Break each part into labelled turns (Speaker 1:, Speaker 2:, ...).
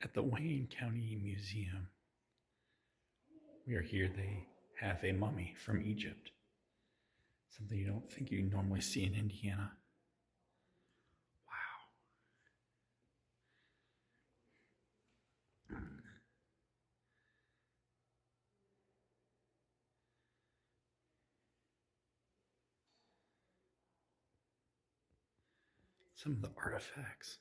Speaker 1: at the Wayne County Museum. We are here. They have a mummy from Egypt. Something you don't think you normally see in Indiana. Wow. Some of the artifacts.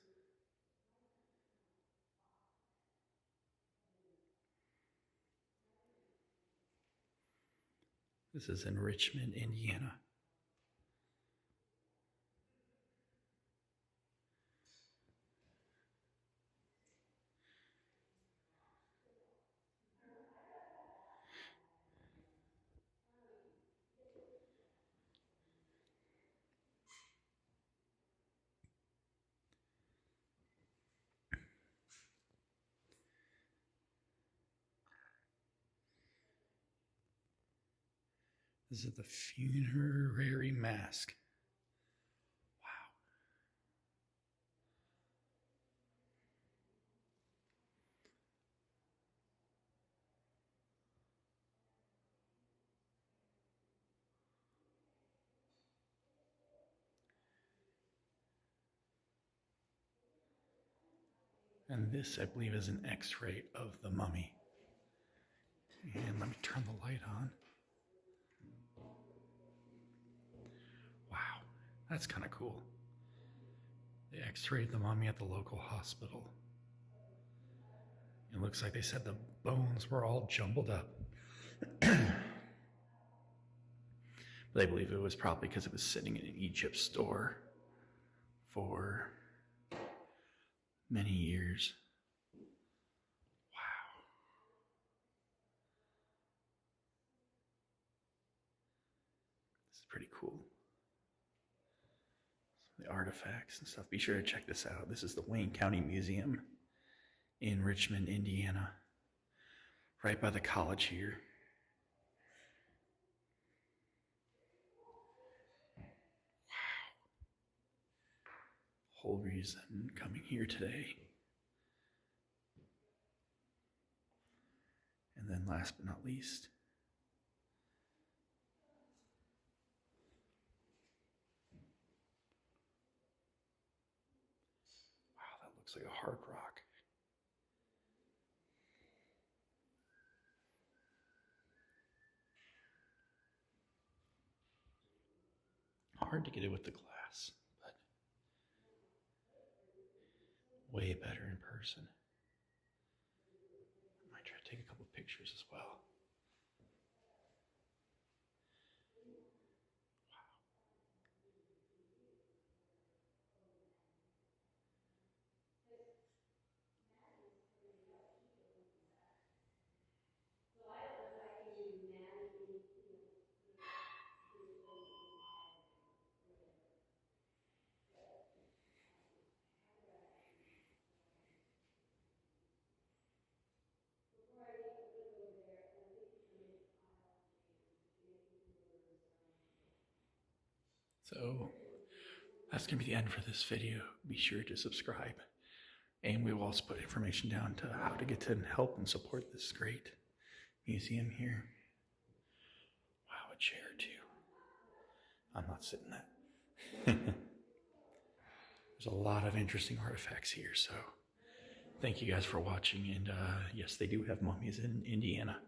Speaker 1: This is in Richmond, Indiana. This is the funerary mask. Wow. And this, I believe, is an x-ray of the mummy. And let me turn the light on. Wow, that's kind of cool. They x-rayed the mummy at the local hospital. It looks like they said the bones were all jumbled up. But I believe it was probably because it was sitting in an Egypt store for many years. Wow. This is pretty cool. The artifacts and stuff. Be sure to check this out. This is the Wayne County Museum in Richmond, Indiana, right by the college here. Wow. Whole reason coming here today. And then last but not least, wow, that looks like a hard rock. Hard to get it with the glass, but way better in person. I might try to take a couple pictures as well. So that's going to be the end for this video. Be sure to subscribe. And we will also put information down to how to get to help and support this great museum here. Wow, a chair too. I'm not sitting that. There's a lot of interesting artifacts here, so thank you guys for watching. And yes, they do have mummies in Indiana.